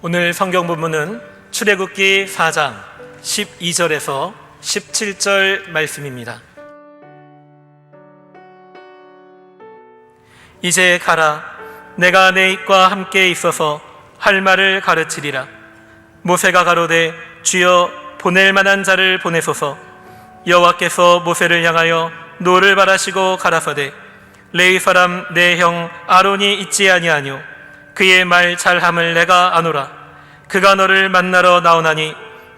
오늘 성경 본문은 출애굽기 4장 12절에서 17절 말씀입니다. 이제 가라. 내가 내 입과 함께 있어서 할 말을 가르치리라. 모세가 가로되 주여 보낼 만한 자를 보내소서. 여호와께서 모세를 향하여 노를 바라시고 가라사대 레위 사람 내 형 아론이 있지 아니하뇨. 그의 말 잘함을 내가 아노라. 그가 너를 만나러 나오나니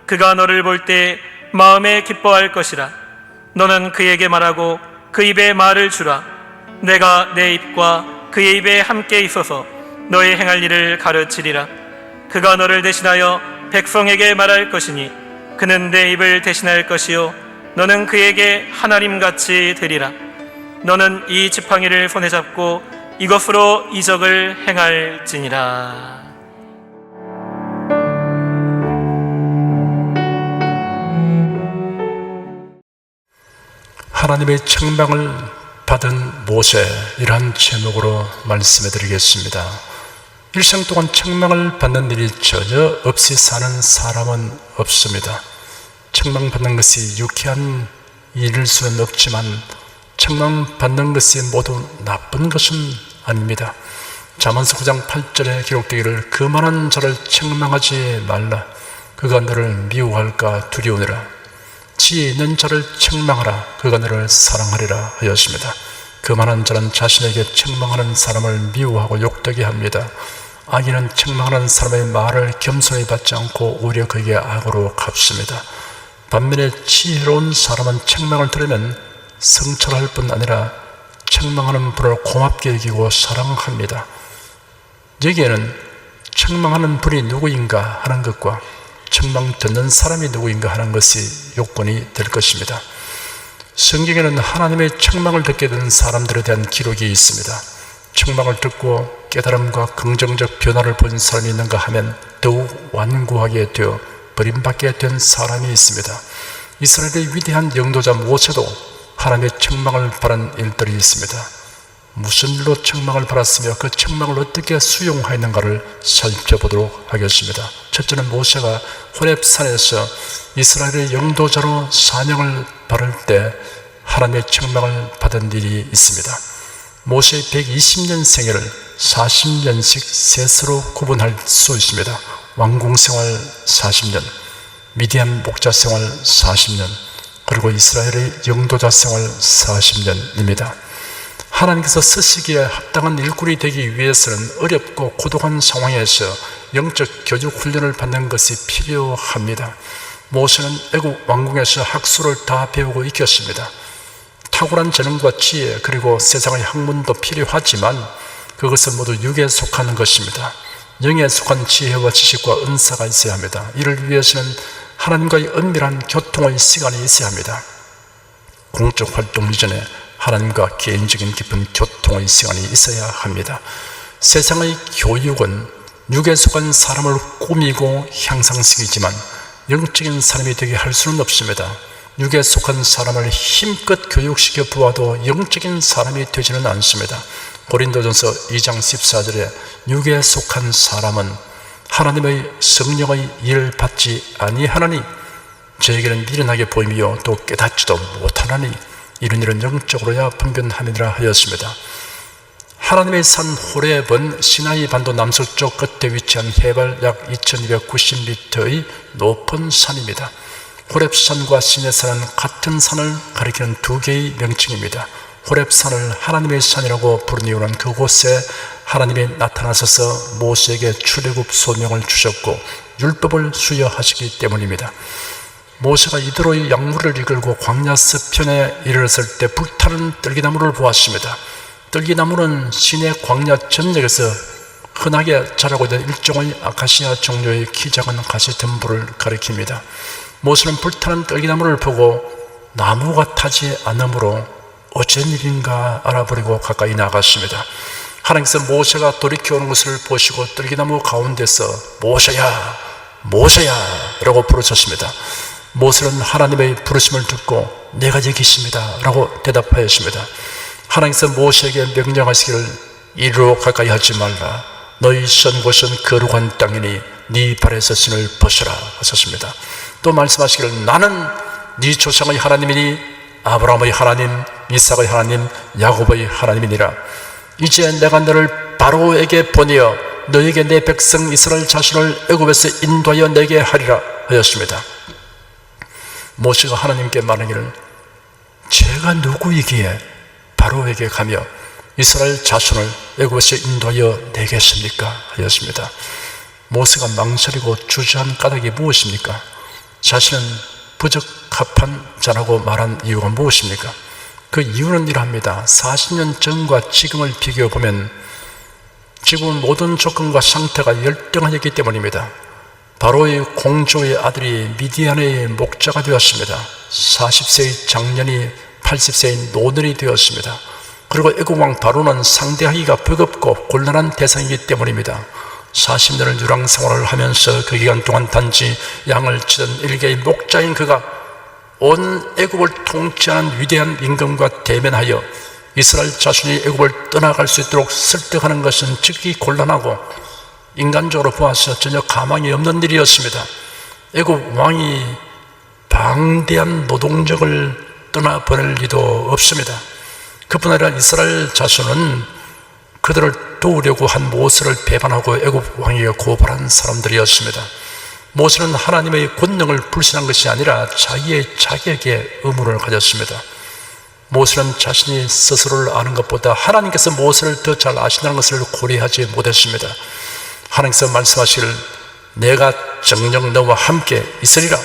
그가 너를 볼 때 마음에 기뻐할 것이라. 너는 그에게 말하고 그 입에 말을 주라. 내가 내 입과 그의 입에 함께 있어서 너의 행할 일을 가르치리라. 그가 너를 대신하여 백성에게 말할 것이니 그는 내 입을 대신할 것이요 너는 그에게 하나님같이 되리라. 너는 이 지팡이를 손에 잡고 이것으로 이적을 행할지니라. 하나님의 책망을 받은 모세, 이러한 제목으로 말씀해 드리겠습니다. 일생 동안 책망을 받는 일이 전혀 없이 사는 사람은 없습니다. 책망받는 것이 유쾌한 일일 수는 없지만 책망받는 것이 모두 나쁜 것은 아닙니다. 잠언서 9장 8절에 기록되기를 그만한 자를 책망하지 말라. 그가 너를 미워할까 두려우니라. 지혜 있는 자를 책망하라. 그가 너를 사랑하리라 하였습니다. 그만한 자는 자신에게 책망하는 사람을 미워하고 욕되게 합니다. 악인은 책망하는 사람의 말을 겸손히 받지 않고 오히려 그에게 악으로 갚습니다. 반면에 지혜로운 사람은 책망을 들으면 성찰할 뿐 아니라 책망하는 분을 고맙게 여기고 사랑합니다. 여기에는 책망하는 분이 누구인가 하는 것과 책망 듣는 사람이 누구인가 하는 것이 요건이 될 것입니다. 성경에는 하나님의 책망을 듣게 된 사람들에 대한 기록이 있습니다. 책망을 듣고 깨달음과 긍정적 변화를 본 사람이 있는가 하면 더욱 완고하게 되어 버림받게 된 사람이 있습니다. 이스라엘의 위대한 영도자 모세도 하나님의 책망을 받은 일들이 있습니다. 무슨 일로 책망을 받았으며 그 책망을 어떻게 수용하였는가를 살펴보도록 하겠습니다. 첫째는 모세가 호렙산에서 이스라엘의 영도자로 사명을 받을 때 하나님의 책망을 받은 일이 있습니다. 모세의 120년 생애를 40년씩 셋으로 구분할 수 있습니다. 왕궁생활 40년, 미디안 목자생활 40년, 그리고 이스라엘의 영도자 생활 40년입니다. 하나님께서 쓰시기에 합당한 일꾼이 되기 위해서는 어렵고 고독한 상황에서 영적 교육 훈련을 받는 것이 필요합니다. 모세는 애국 왕궁에서 학수를 다 배우고 익혔습니다. 탁월한 재능과 지혜 그리고 세상의 학문도 필요하지만 그것은 모두 육에 속하는 것입니다. 영에 속한 지혜와 지식과 은사가 있어야 합니다. 이를 위해서는 하나님과의 은밀한 교통의 시간이 있어야 합니다. 공적 활동 이전에 하나님과 개인적인 깊은 교통의 시간이 있어야 합니다. 세상의 교육은 육에 속한 사람을 꾸미고 향상시키지만 영적인 사람이 되게 할 수는 없습니다. 육에 속한 사람을 힘껏 교육시켜 보아도 영적인 사람이 되지는 않습니다. 고린도전서 2장 14절에 육에 속한 사람은 하나님의 성령의 일을 받지 아니하나니 저에게는 미련하게 보이며 또 깨닫지도 못하나니 이런 일은 영적으로야 분별함이라 하였습니다. 하나님의 산 호렙은 시나이 반도 남서쪽 끝에 위치한 해발 약 2290m의 높은 산입니다. 호렙산과 시내산은 같은 산을 가리키는 두 개의 명칭입니다. 호렙산을 하나님의 산이라고 부른 이유는 그곳에 하나님이 나타나셔서 모세에게 출애굽 소명을 주셨고 율법을 수여하시기 때문입니다. 모세가 이대로의 약물을 이끌고 광야 서편에 이르렀을 때 불타는 떨기나무를 보았습니다. 떨기나무는 시내 광야 전역에서 흔하게 자라고 있는 일종의 아카시아 종류의 키 작은 가시덤불을 가리킵니다. 모세는 불타는 떨기나무를 보고 나무가 타지 않으므로 어쩐 일인가 알아보려고 가까이 나갔습니다. 하나님께서 모세가 돌이켜오는 것을 보시고 떨기나무 가운데서 모세야 모세야 라고 부르셨습니다. 모세는 하나님의 부르심을 듣고 내가 여기 있습니다 라고 대답하였습니다. 하나님께서 모세에게 명령하시기를 이리로 가까이 하지 말라. 너희 선 곳은 거룩한 땅이니 네 발에서 신을 벗으라 하셨습니다. 또 말씀하시기를 나는 네 조상의 하나님이니 아브라함의 하나님, 이삭의 하나님, 야곱의 하나님이니라. 이제 내가 너를 바로에게 보내어 너에게 내 백성 이스라엘 자손을 애굽에서 인도하여 내게 하리라 하였습니다. 모세가 하나님께 말하기를 제가 누구이기에 바로에게 가며 이스라엘 자손을 애굽에서 인도하여 내겠습니까? 하였습니다. 모세가 망설이고 주저한 까닭이 무엇입니까? 자신은 부적합한 자라고 말한 이유가 무엇입니까? 그 이유는 이러합니다. 40년 전과 지금을 비교해 보면 지금은 모든 조건과 상태가 열등하였기 때문입니다. 바로의 공주의 아들이 미디안의 목자가 되었습니다. 40세의 장년이 80세의 노년이 되었습니다. 그리고 애국왕 바로는 상대하기가 버겁고 곤란한 대상이기 때문입니다. 40년을 유랑 생활을 하면서 그 기간 동안 단지 양을 치던 일개의 목자인 그가 온 애국을 통치하는 위대한 임금과 대면하여 이스라엘 자손이 애국을 떠나갈 수 있도록 설득하는 것은 즉기 곤란하고 인간적으로 보아서 전혀 가망이 없는 일이었습니다. 애국 왕이 방대한 노동력을 떠나보낼 리도 없습니다. 그뿐 아니라 이스라엘 자손은 그들을 도우려고 한 모세를 배반하고 애국 왕에게 고발한 사람들이었습니다. 모세는 하나님의 권능을 불신한 것이 아니라 자기의 자격에 의무를 가졌습니다. 모세는 자신이 스스로를 아는 것보다 하나님께서 모세를 더 잘 아신다는 것을 고려하지 못했습니다. 하나님께서 말씀하시기를 내가 정녕 너와 함께 있으리라.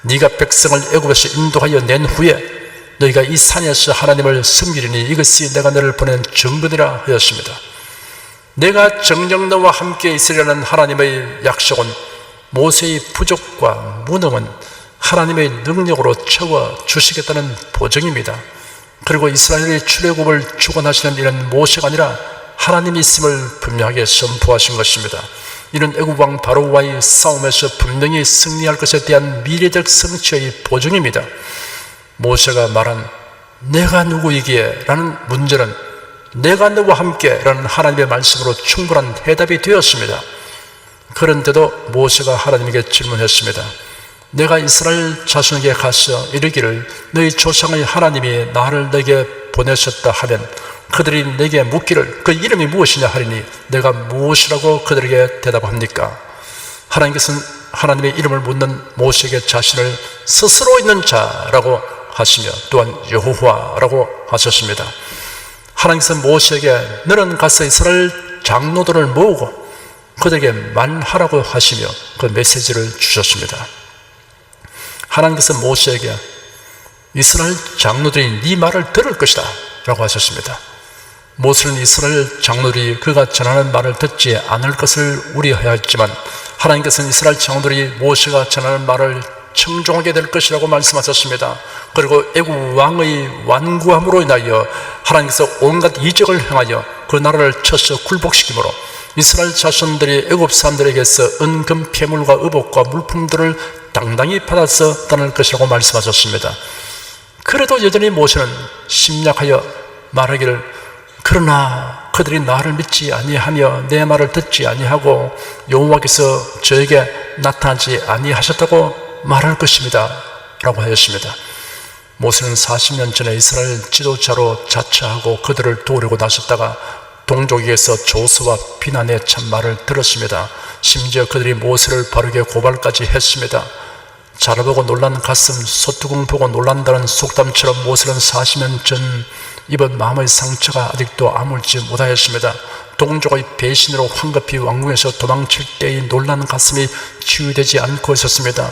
네가 백성을 애굽에서 인도하여 낸 후에 너희가 이 산에서 하나님을 섬기리니 이것이 내가 너를 보낸 증거니라 하였습니다. 내가 정녕 너와 함께 있으리라는 하나님의 약속은 모세의 부족과 무능은 하나님의 능력으로 채워주시겠다는 보증입니다. 그리고 이스라엘의 출애굽을 주관하시는 이런 모세가 아니라 하나님이 있음을 분명하게 선포하신 것입니다. 이는 애굽왕 바로와의 싸움에서 분명히 승리할 것에 대한 미래적 성취의 보증입니다. 모세가 말한 내가 누구이기에 라는 문제는 내가 너와 함께 라는 하나님의 말씀으로 충분한 해답이 되었습니다. 그런데도 모세가 하나님에게 질문했습니다. 내가 이스라엘 자손에게 가서 이르기를 너희 조상의 하나님이 나를 내게 보내셨다 하면 그들이 내게 묻기를 그 이름이 무엇이냐 하리니 내가 무엇이라고 그들에게 대답합니까? 하나님께서는 하나님의 이름을 묻는 모세에게 자신을 스스로 있는 자라고 하시며 또한 여호와라고 하셨습니다. 하나님께서 모세에게 너는 가서 이스라엘 장로들을 모으고 그들에게 말하라고 하시며 그 메시지를 주셨습니다. 하나님께서 모세에게 이스라엘 장로들이 네 말을 들을 것이다 라고 하셨습니다. 모세는 이스라엘 장로들이 그가 전하는 말을 듣지 않을 것을 우려하였지만 하나님께서는 이스라엘 장로들이 모세가 전하는 말을 청종하게 될 것이라고 말씀하셨습니다. 그리고 애국 왕의 완고함으로 인하여 하나님께서 온갖 이적을 행하여 그 나라를 쳐서 굴복시키므로 이스라엘 자손들이 애굽 사람들에게서 은금 폐물과 의복과 물품들을 당당히 받아서 떠날 것이라고 말씀하셨습니다. 그래도 여전히 모세는 심약하여 말하기를 그러나 그들이 나를 믿지 아니하며 내 말을 듣지 아니하고 여호와께서 저에게 나타나지 아니하셨다고 말할 것입니다 라고 하였습니다. 모세는 40년 전에 이스라엘 지도자로 자처하고 그들을 도우려고 나섰다가 동족에게서 조소와 비난의 참말을 들었습니다. 심지어 그들이 모세를 바르게 고발까지 했습니다. 자라보고 놀란 가슴, 소뚜껑 보고 놀란다는 속담처럼 모세는 40년 전 입은 마음의 상처가 아직도 아물지 못하였습니다. 동족의 배신으로 황급히 왕궁에서 도망칠 때의 놀란 가슴이 치유되지 않고 있었습니다.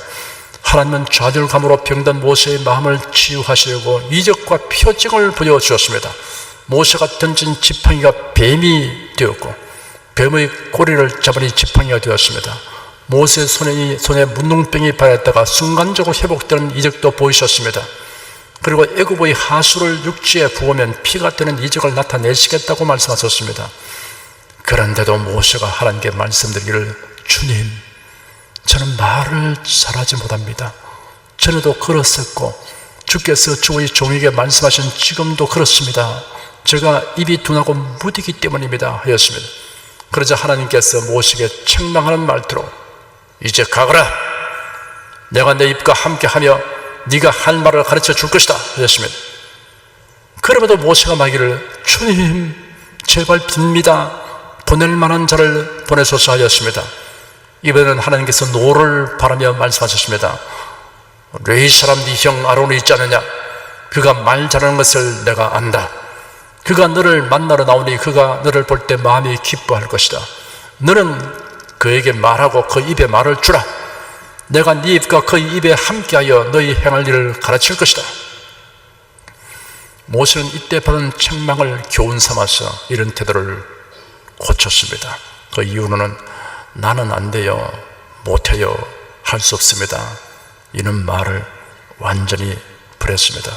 하나님은 좌절감으로 병든 모세의 마음을 치유하시려고 이적과 표징을 보여주었습니다. 모세가 던진 지팡이가 뱀이 되었고 뱀의 꼬리를 잡으니 지팡이가 되었습니다. 모세 손에 문둥병이 발했다가 순간적으로 회복되는 이적도 보이셨습니다. 그리고 애굽의 하수를 육지에 부으면 피가 되는 이적을 나타내시겠다고 말씀하셨습니다. 그런데도 모세가 하나님께 말씀드리기를 주님, 저는 말을 잘하지 못합니다. 전에도 그랬었고 주께서 주의 종에게 말씀하신 지금도 그렇습니다. 제가 입이 둔하고 무디기 때문입니다 하였습니다. 그러자 하나님께서 모세에게 책망하는 말투로 이제 가거라. 내가 내 입과 함께하며 네가 할 말을 가르쳐 줄 것이다 하셨습니다. 그럼에도 모세가 말하기를 주님 제발 빕니다. 보낼 만한 자를 보내소서 하였습니다. 이번에는 하나님께서 노를 바라며 말씀하셨습니다. 레위 사람 네 형 아론이 있지 않느냐? 그가 말 잘하는 것을 내가 안다. 그가 너를 만나러 나오니 그가 너를 볼 때 마음이 기뻐할 것이다. 너는 그에게 말하고 그 입에 말을 주라. 내가 네 입과 그 입에 함께하여 너희 행할 일을 가르칠 것이다. 모세는 이때 받은 책망을 교훈 삼아서 이런 태도를 고쳤습니다. 그 이유는 나는 안 돼요, 못해요, 할 수 없습니다, 이런 말을 완전히 버렸습니다.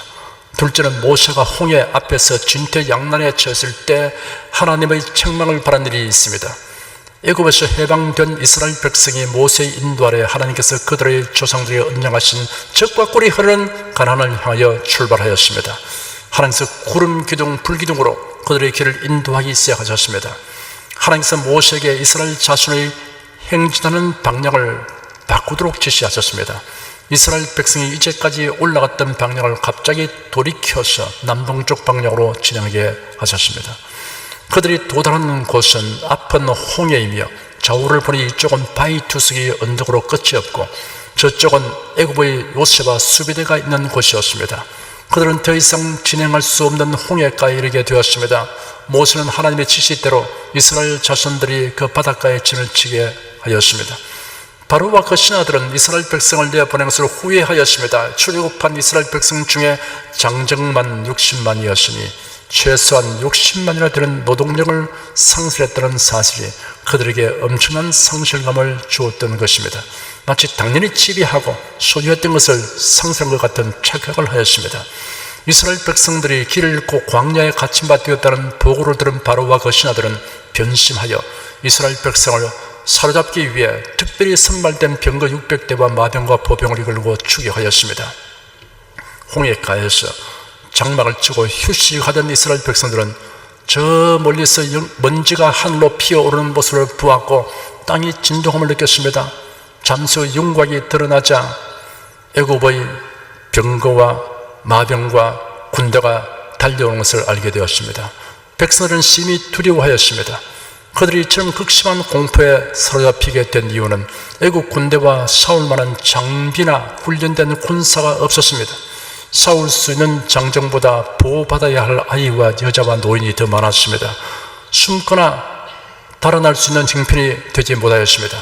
둘째는 모세가 홍해 앞에서 진퇴양난에 처했을 때 하나님의 책망을 받은 일이 있습니다. 애굽에서 해방된 이스라엘 백성이 모세의 인도 아래 하나님께서 그들의 조상들에게 언약하신 적과 꿀이 흐르는 가나안을 향하여 출발하였습니다. 하나님께서 구름 기둥 불기둥으로 그들의 길을 인도하기 시작하셨습니다. 하나님께서 모세에게 이스라엘 자손의 행진하는 방향을 바꾸도록 지시하셨습니다. 이스라엘 백성이 이제까지 올라갔던 방향을 갑자기 돌이켜서 남동쪽 방향으로 진행하게 하셨습니다. 그들이 도달하는 곳은 앞은 홍해이며 좌우를 보니 이쪽은 바위투성이 언덕으로 끝이 없고 저쪽은 애굽의 요셉과 수비대가 있는 곳이었습니다. 그들은 더 이상 진행할 수 없는 홍해가에 이르게 되었습니다. 모세는 하나님의 지시대로 이스라엘 자손들이 그 바닷가에 진을 치게 하였습니다. 바로와 그 신하들은 이스라엘 백성을 내어보낸 것을 후회하였습니다. 출애굽한 이스라엘 백성 중에 장정만 60만이었으니 최소한 60만이나 되는 노동력을 상실했다는 사실이 그들에게 엄청난 상실감을 주었던 것입니다. 마치 당연히 지배하고 소유했던 것을 상실한 것 같은 착각을 하였습니다. 이스라엘 백성들이 길을 잃고 광야에 갇힌 바 되었다는 보고를 들은 바로와 그 신하들은 변심하여 이스라엘 백성을 사로잡기 위해 특별히 선발된 병거 600대와 마병과 보병을 이끌고 추격하였습니다. 홍해가에서 장막을 치고 휴식하던 이스라엘 백성들은 저 멀리서 먼지가 하늘로 피어오르는 모습을 보았고 땅이 진동함을 느꼈습니다. 잠시 후 윤곽이 드러나자 애굽의 병거와 마병과 군대가 달려오는 것을 알게 되었습니다. 백성들은 심히 두려워하였습니다. 그들이 이처럼 극심한 공포에 사로잡히게 된 이유는 애국 군대와 싸울 만한 장비나 훈련된 군사가 없었습니다. 싸울 수 있는 장정보다 보호받아야 할 아이와 여자와 노인이 더 많았습니다. 숨거나 달아날 수 있는 형편이 되지 못하였습니다.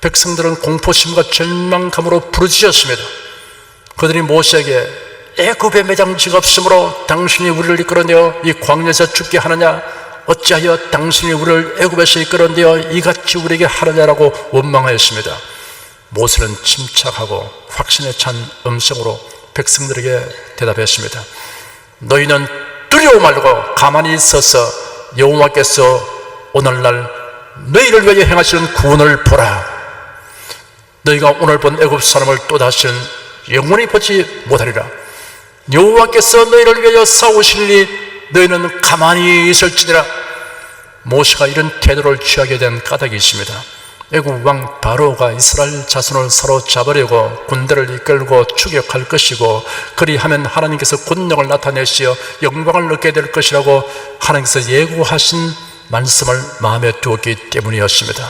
백성들은 공포심과 절망감으로 부르짖었습니다. 그들이 모세에게 애굽에 매장지가 없으므로 당신이 우리를 이끌어내어 이 광야에서 죽게 하느냐, 어찌하여 당신이 우리를 애굽에서 이끌어내어 이같이 우리에게 하느냐라고 원망하였습니다. 모세는 침착하고 확신에 찬 음성으로 백성들에게 대답했습니다. 너희는 두려워 말고 가만히 있어서 여호와께서 오늘날 너희를 위하여 행하시는 구원을 보라. 너희가 오늘 본 애굽 사람을 또다시는 영원히 보지 못하리라. 여호와께서 너희를 위하여 싸우시니 너희는 가만히 있을지니라. 모세가 이런 태도를 취하게 된 까닭이 있습니다. 애굽 왕 바로가 이스라엘 자손을 사로잡으려고 군대를 이끌고 추격할 것이고 그리하면 하나님께서 권능을 나타내시어 영광을 얻게 될 것이라고 하나님께서 예고하신 말씀을 마음에 두었기 때문이었습니다.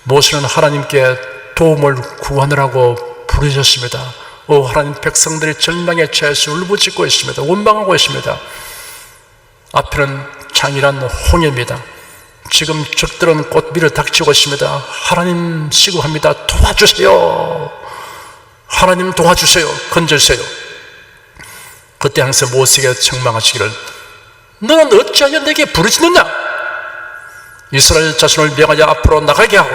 모세는 하나님께 도움을 구하느라고 부르셨습니다. 하나님, 백성들이 절망에 처해서 울부짖고 있습니다. 원망하고 있습니다. 앞에는 장이란 홍해입니다. 지금 적들은 곧 밀어 닥치고 있습니다. 하나님 시구합니다. 도와주세요. 하나님 도와주세요. 건져주세요. 그때 항상 모세에게 책망하시기를 너는 어찌하여 내게 부르짖느냐? 이스라엘 자손을 명하여 앞으로 나가게 하고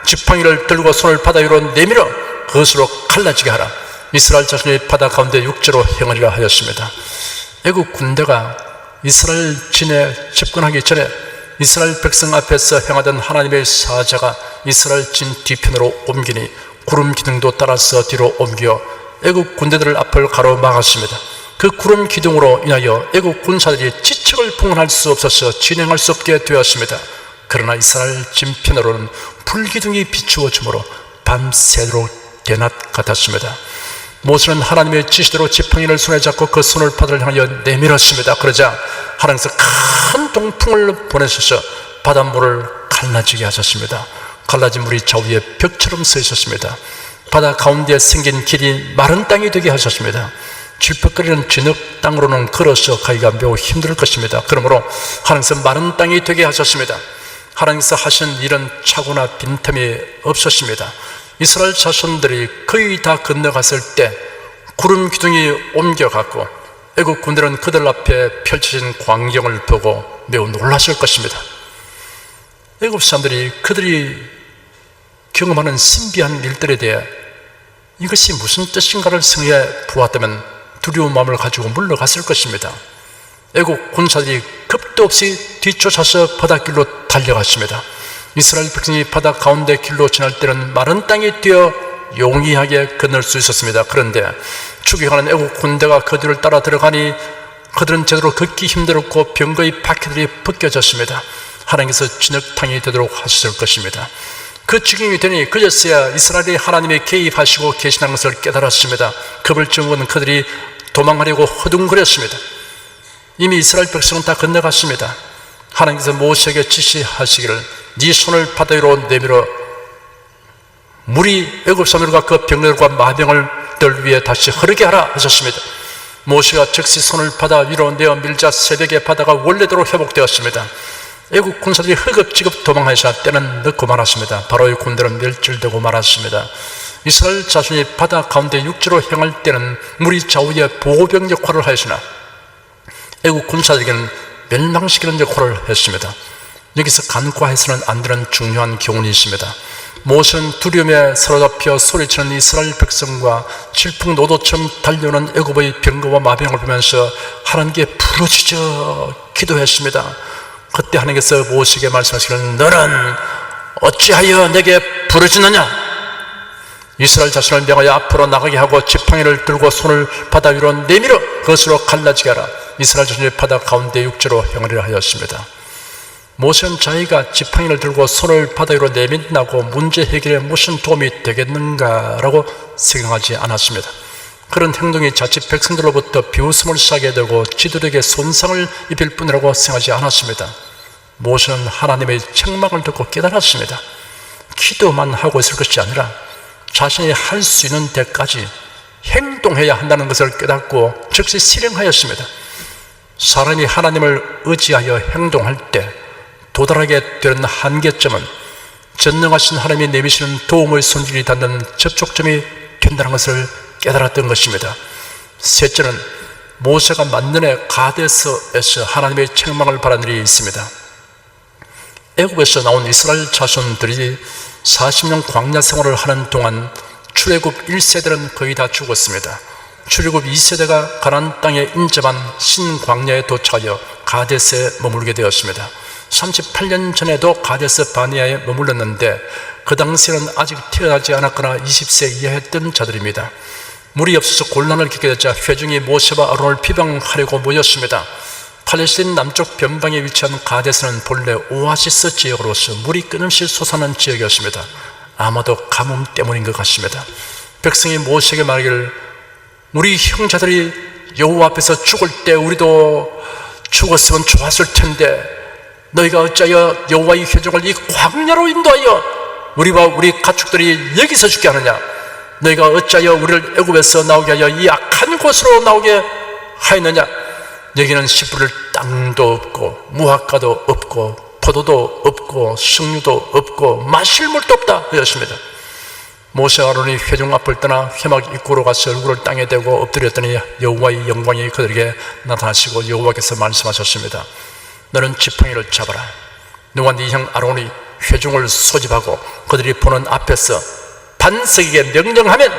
지팡이를 들고 손을 바다 위로 내밀어 그것으로 갈라지게 하라. 이스라엘 자손이 바다 가운데 육지로 행하리라 하였습니다. 애국 군대가 이스라엘 진에 접근하기 전에 이스라엘 백성 앞에서 행하던 하나님의 사자가 이스라엘 진 뒤편으로 옮기니 구름 기둥도 따라서 뒤로 옮겨 애국 군대들을 앞을 가로막았습니다. 그 구름 기둥으로 인하여 애국 군사들이 지척을 봉헌할 수 없어서 진행할 수 없게 되었습니다. 그러나 이스라엘 진편으로는 불기둥이 비추어지므로 밤새도록 대낮 같았습니다. 모세는 하나님의 지시대로 지팡이를 손에 잡고 그 손을 바다를 향하여 내밀었습니다. 그러자 하나님께서 큰 동풍을 보내셔서 바닷물을 갈라지게 하셨습니다. 갈라진 물이 좌우에 벽처럼 서 있었습니다. 바다 가운데에 생긴 길이 마른 땅이 되게 하셨습니다. 질퍽거리는 진흙 땅으로는 걸어서 가기가 매우 힘들 것입니다. 그러므로 하나님께서 마른 땅이 되게 하셨습니다. 하나님께서 하신 일은 착오나 빈틈이 없었습니다. 이스라엘 자손들이 거의 다 건너갔을 때 구름 기둥이 옮겨갔고 애국 군대는 그들 앞에 펼쳐진 광경을 보고 매우 놀랐을 것입니다. 애국 사람들이 그들이 경험하는 신비한 일들에 대해 이것이 무슨 뜻인가를 생각해 보았다면 두려운 마음을 가지고 물러갔을 것입니다. 애국 군사들이 겁도 없이 뒤쫓아서 바닷길로 달려갔습니다. 이스라엘 백성이 바다 가운데 길로 지날 때는 마른 땅이 뛰어 용이하게 건널 수 있었습니다. 그런데 추격하는 애국 군대가 그 뒤를 따라 들어가니 그들은 제대로 걷기 힘들었고 병거의 바퀴들이 벗겨졌습니다. 하나님께서 진흙탕이 되도록 하셨을 것입니다. 그 지경이 되니 그제서야 이스라엘이 하나님의 개입하시고 계시다는 것을 깨달았습니다. 겁을 먹은 그들이 도망하려고 허둥거렸습니다. 이미 이스라엘 백성은 다 건너갔습니다. 하나님께서 모세에게 지시하시기를 네 손을 바다 위로 내밀어 물이 애굽 사람들과 그 병들과 마병을 위해 다시 흐르게 하라 하셨습니다. 모세가 즉시 손을 바다 위로 내어 밀자 새벽에 바다가 원래대로 회복되었습니다. 애국 군사들이 허겁지겁 도망하자 때는 늦고 말았습니다. 바로의 군대는 멸절되고 말았습니다. 이스라엘 자손이 바다 가운데 육지로 향할 때는 물이 좌우에 보호병 역할을 하였으나 애국 군사들에게는 멸망시키는 역할을 했습니다. 여기서 간과해서는 안 되는 중요한 교훈이 있습니다. 모세는 두려움에 사로잡혀 소리치는 이스라엘 백성과 질풍노도처럼 달려오는 애굽의 병거와 마병을 보면서 하나님께 부르짖어 기도했습니다. 그때 하나님께서 모세에게 말씀하시기를 너는 어찌하여 내게 부르짖느냐? 이스라엘 자손을 명하여 앞으로 나가게 하고 지팡이를 들고 손을 바다 위로 내밀어 그것으로 갈라지게 하라. 이스라엘 자손이 바다 가운데 육지로 향하리라 하였습니다. 모세는 자기가 지팡이를 들고 손을 바다 위로 내민다고 문제 해결에 무슨 도움이 되겠는가라고 생각하지 않았습니다. 그런 행동이 자칫 백성들로부터 비웃음을 사게 되고 지도력에 손상을 입힐 뿐이라고 생각하지 않았습니다. 모세는 하나님의 책망을 듣고 깨달았습니다. 기도만 하고 있을 것이 아니라 자신이 할 수 있는 데까지 행동해야 한다는 것을 깨닫고 즉시 실행하였습니다. 사람이 하나님을 의지하여 행동할 때 도달하게 되는 한계점은 전능하신 하나님이 내미시는 도움의 손길이 닿는 접촉점이 된다는 것을 깨달았던 것입니다. 셋째는 모세가 만년에 가데스에서 하나님의 책망을 받은 일이 있습니다. 애굽에서 나온 이스라엘 자손들이 40년 광야 생활을 하는 동안 출애굽 1세대는 거의 다 죽었습니다. 출애굽 2세대가 가나안 땅에 인접한 신광야에 도착하여 가데스에 머물게 되었습니다. 38년 전에도 가데스 바네아에 머물렀는데 그 당시에는 아직 태어나지 않았거나 20세 이하였던 자들입니다. 물이 없어서 곤란을 겪게 되자 회중이 모세와 아론을 비방하려고 모였습니다. 팔레스틴 남쪽 변방에 위치한 가데스는 본래 오아시스 지역으로서 물이 끊임없이 솟아나는 지역이었습니다. 아마도 가뭄 때문인 것 같습니다. 백성이 모세에게 말하기를 우리 형제들이 여호와 앞에서 죽을 때 우리도 죽었으면 좋았을 텐데 너희가 어찌하여 여호와의 회중을 이 광야로 인도하여 우리와 우리 가축들이 여기서 죽게 하느냐? 너희가 어찌하여 우리를 애굽에서 나오게 하여 이 악한 곳으로 나오게 하였느냐? 여기는 씨 뿌릴 땅도 없고 무화과도 없고 포도도 없고 석류도 없고 마실 물도 없다 하였습니다. 모세와 아론이 회중 앞을 떠나 회막 입구로 가서 얼굴을 땅에 대고 엎드렸더니 여호와의 영광이 그들에게 나타나시고 여호와께서 말씀하셨습니다. 너는 지팡이를 잡아라. 너와 네 형 아론이 회중을 소집하고 그들이 보는 앞에서 반석에게 명령하면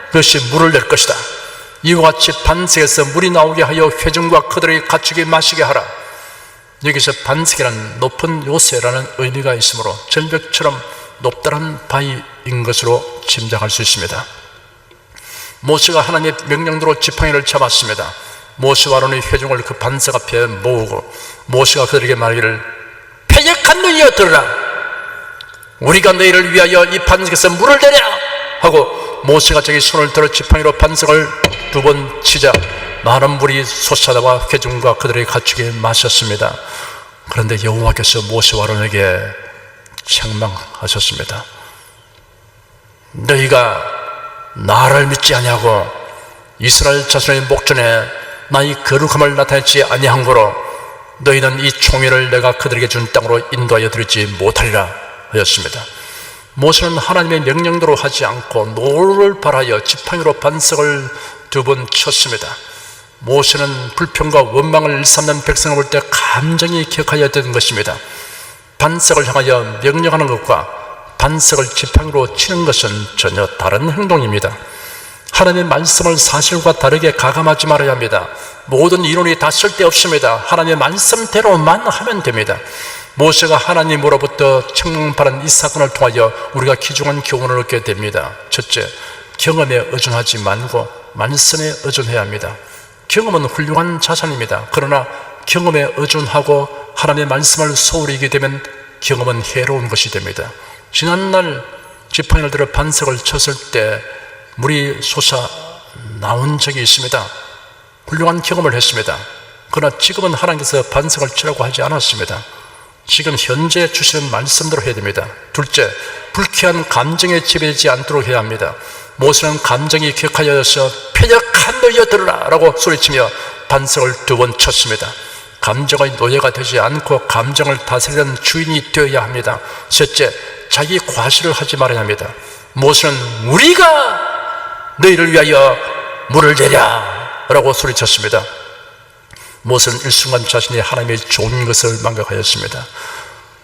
그것이 물을 낼 것이다. 이와 같이 반석에서 물이 나오게 하여 회중과 그들의 가축이 마시게 하라. 여기서 반석이란 높은 요새라는 의미가 있으므로 절벽처럼 높다란 바위인 것으로 짐작할 수 있습니다. 모세가 하나님의 명령대로 지팡이를 잡았습니다. 모세와 아론의 회중을 그 반석 앞에 모으고 모세가 그들에게 말하기를 패역한 눈이여 들으라. 우리가 너희를 위하여 이 반석에서 물을 내랴 하고 모세가 자기 손을 들어 지팡이로 반석을 2번 치자 많은 물이 솟아나와 회중과 그들의 가축이 마셨습니다. 그런데 여호와께서 모세와 아론에게 책망하셨습니다. 너희가 나를 믿지 아니하고 이스라엘 자손의 목전에 나의 거룩함을 나타내지 아니한 거로 너희는 이 총회를 내가 그들에게 준 땅으로 인도하여 드리지 못하리라 하였습니다. 모세는 하나님의 명령대로 하지 않고 노를 발하여 지팡이로 반석을 2번 쳤습니다. 모세는 불평과 원망을 일삼는 백성을 볼 때 감정이 격하여 된 것입니다. 반석을 향하여 명령하는 것과 반석을 지팡이로 치는 것은 전혀 다른 행동입니다. 하나님의 말씀을 사실과 다르게 가감하지 말아야 합니다. 모든 이론이 다 쓸데없습니다. 하나님의 말씀대로만 하면 됩니다. 모세가 하나님으로부터 책망받은 이 사건을 통하여 우리가 귀중한 교훈을 얻게 됩니다. 첫째, 경험에 의존하지 말고 말씀에 의존해야 합니다. 경험은 훌륭한 자산입니다. 그러나 경험에 의존하고 하나님의 말씀을 소홀히 이기게 되면 경험은 해로운 것이 됩니다. 지난날 지팡이를 들어 반석을 쳤을 때 물이 솟아 나온 적이 있습니다. 훌륭한 경험을 했습니다. 그러나 지금은 하나님께서 반석을 치라고 하지 않았습니다. 지금 현재 주시는 말씀대로 해야 됩니다. 둘째, 불쾌한 감정에 지배되지 않도록 해야 합니다. 모세는 감정이 격하여져서 패역한 너희여 들으라 라고 소리치며 반석을 2번 쳤습니다. 감정의 노예가 되지 않고 감정을 다스리는 주인이 되어야 합니다. 셋째, 자기 과시를 하지 말아야 합니다. 모세는 우리가 너희를 위하여 물을 내랴 라고 소리쳤습니다. 모세는 일순간 자신이 하나님의 좋은 것을 망각하였습니다.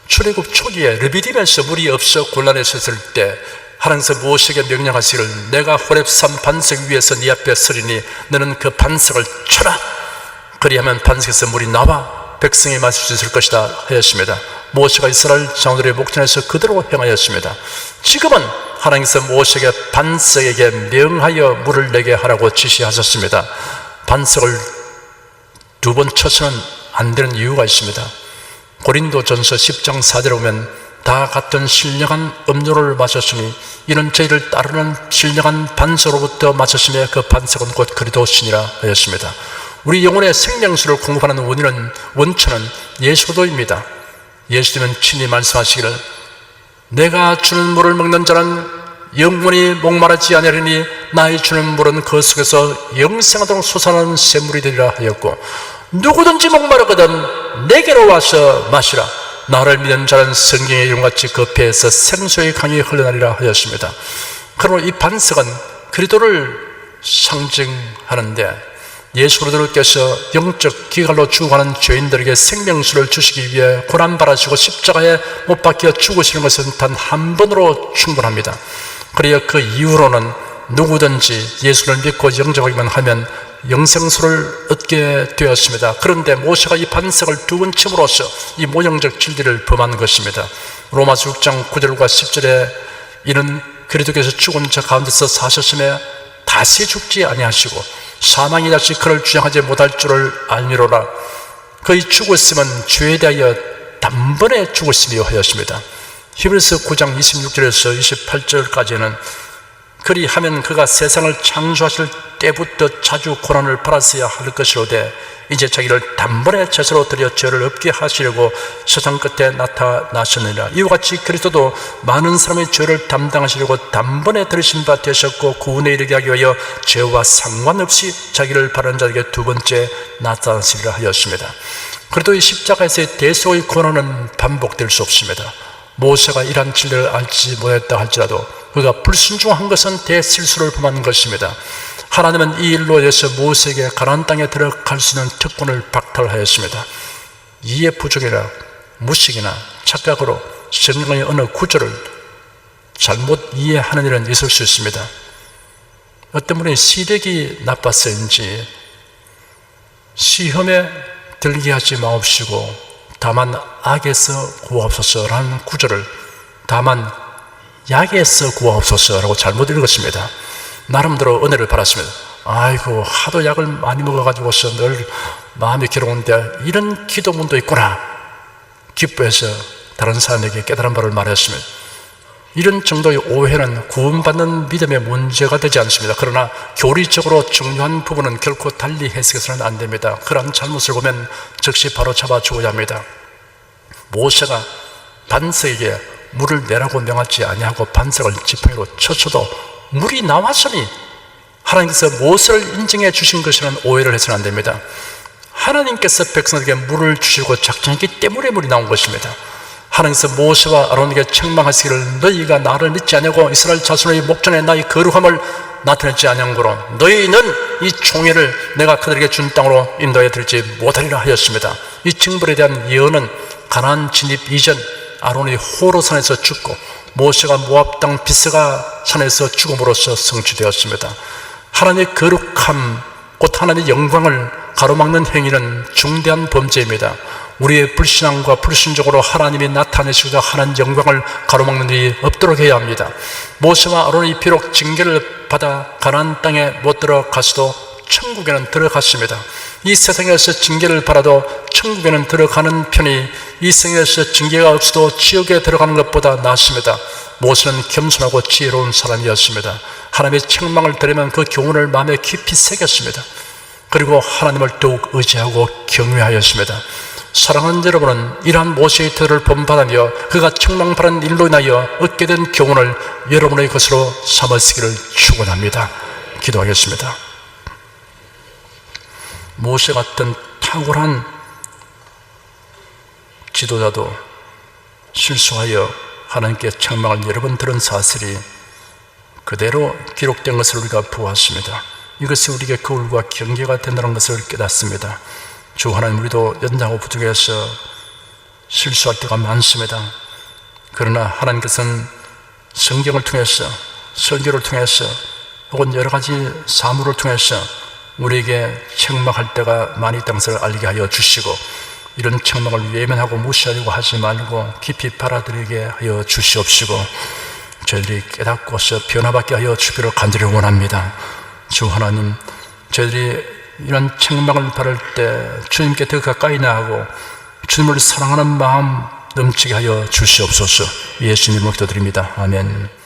출애굽 초기에 르비딤에서 물이 없어 곤란에 섰을 때 하나님께서 모세에게 명령하시기를 내가 호렙산 반석 위에서 네 앞에 서리니 너는 그 반석을 쳐라. 그리하면 반석에서 물이 나와 백성이 마실 수 있을 것이다 하였습니다. 모세가 이스라엘 장로들의 목전에서 그대로 행하였습니다. 지금은 하나님께서 모세에게 반석에게 명하여 물을 내게 하라고 지시하셨습니다. 반석을 2번 쳐서는 안 되는 이유가 있습니다. 고린도전서 10장 4절에 보면 다 같은 신령한 음료를 마셨으니 이는 저희를 따르는 신령한 반석으로부터 마셨으며 그 반석은 곧 그리스도시니라 하였습니다. 우리 영혼의 생명수를 공급하는 원천은 예수도입니다. 예수님은 친히 말씀하시기를 내가 주는 물을 먹는 자는 영원히 목마르지 아니하리니 나의 주는 물은 그 속에서 영생하도록 솟아나는 샘물이 되리라 하였고 누구든지 목마르거든 내게로 와서 마시라. 나를 믿는 자는 성경의 이름같이 그 배에서 생수의 강이 흘러나리라 하였습니다. 그러므로 이 반석은 그리스도를 상징하는데 예수 그리스도께서 영적 기갈로 죽어가는 죄인들에게 생명수를 주시기 위해 고난받으시고 십자가에 못 박혀 죽으시는 것은 단 한 번으로 충분합니다. 그래야 그 이후로는 누구든지 예수를 믿고 영접하기만 하면 영생수를 얻게 되었습니다. 그런데 모세가 이 반석을 2번 침으로써 이 모형적 진리를 범한 것입니다. 로마서 6장 9절과 10절에 이는 그리스도께서 죽은 자 가운데서 사셨음에 다시 죽지 아니하시고 사망이 다시 그를 주장하지 못할 줄을 알미로라. 그의 죽었음은 죄에 대하여 단번에 죽었음이요 하였습니다. 히브리서 9장 26절에서 28절까지는 그리하면 그가 세상을 창조하실 때부터 자주 고난을 받았어야 할 것이로되 이제 자기를 단번에 제사로 드려 죄를 없게 하시려고 세상 끝에 나타나셨느니라. 이와 같이 그리스도도 많은 사람의 죄를 담당하시려고 단번에 들으신 바 되셨고 구원에 이르게 하기 위하여 죄와 상관없이 자기를 바라는 자에게 2번째 나타나시리라 하였습니다. 그래도 이 십자가에서의 대속의 권한은 반복될 수 없습니다. 모세가 이러한 진리를 알지 못했다 할지라도 그가 불순종한 것은 대실수를 범한 것입니다. 하나님은 이 일로 인해서 모세에게 가나안 땅에 들어갈 수 있는 특권을 박탈하였습니다. 이해 부족이나 무식이나 착각으로 성경의 어느 구절을 잘못 이해하는 일은 있을 수 있습니다. 어떤 분이 시력이 나빠서인지 시험에 들게 하지 마옵시고 다만 악에서 구하옵소서라는 구절을 다만 약에서 구하옵소서라고 잘못 읽었습니다. 나름대로 은혜를 받았습니다. 아이고 하도 약을 많이 먹어가지고서 늘 마음이 괴로운데 이런 기도문도 있구나 기뻐해서 다른 사람에게 깨달은 바를 말했습니다. 이런 정도의 오해는 구원받는 믿음의 문제가 되지 않습니다. 그러나 교리적으로 중요한 부분은 결코 달리 해석해서는 안 됩니다. 그런 잘못을 보면 즉시 바로 잡아 주어야 합니다. 모세가 반석에게 물을 내라고 명하지 아니하고 반석을 지팡이로 쳐쳐도 물이 나왔으니 하나님께서 모세를 인정해 주신 것이라는 오해를 해서는 안 됩니다. 하나님께서 백성에게 물을 주시고 작정했기 때문에 물이 나온 것입니다. 하나님께서 모세와 아론에게 책망하시기를 너희가 나를 믿지 아니하고 이스라엘 자손의 목전에 나의 거룩함을 나타내지 아니한 거로 너희는 이 총회를 내가 그들에게 준 땅으로 인도해 드리지 못하리라 하였습니다. 이 징벌에 대한 예언은 가나안 진입 이전 아론이 호로산에서 죽고 모세가 모압 땅 비스가 산에서 죽음으로써 성취되었습니다. 하나님의 거룩함 곧 하나님의 영광을 가로막는 행위는 중대한 범죄입니다. 우리의 불신앙과 불순종으로 하나님이 나타내시고자 하나님 영광을 가로막는 일이 없도록 해야 합니다. 모세와 아론이 비록 징계를 받아 가나안 땅에 못 들어가서도 천국에는 들어갔습니다. 이 세상에서 징계를 받아도 천국에는 들어가는 편이 이 세상에서 징계가 없어도 지옥에 들어가는 것보다 낫습니다. 모세는 겸손하고 지혜로운 사람이었습니다. 하나님의 책망을 들으면 그 교훈을 마음에 깊이 새겼습니다. 그리고 하나님을 더욱 의지하고 경외하였습니다. 사랑하는 여러분은 이러한 모세의 태도를 본받으며 그가 책망받은 일로 인하여 얻게 된 교훈을 여러분의 것으로 삼으시기를 축원합니다. 기도하겠습니다. 모세 같은 탁월한 지도자도 실수하여 하나님께 책망을 여러 번 들은 사실이 그대로 기록된 것을 우리가 보았습니다. 이것이 우리에게 거울과 경계가 된다는 것을 깨닫습니다. 주 하나님, 우리도 연장하고 부족해서 실수할 때가 많습니다. 그러나 하나님께서는 성경을 통해서, 설교를 통해서 혹은 여러 가지 사물을 통해서 우리에게 책망할 때가 많이 있다는 것을 알게 하여 주시고, 이런 책망을 외면하고 무시하려고 하지 말고 깊이 받아들이게 하여 주시옵시고, 저희들이 깨닫고서 변화받게 하여 주기를 간절히 원합니다. 주 하나님, 저희들이 이런 책망을 받을 때 주님께 더 가까이 나가고 주님을 사랑하는 마음 넘치게 하여 주시옵소서. 예수님을 기도드립니다. 아멘.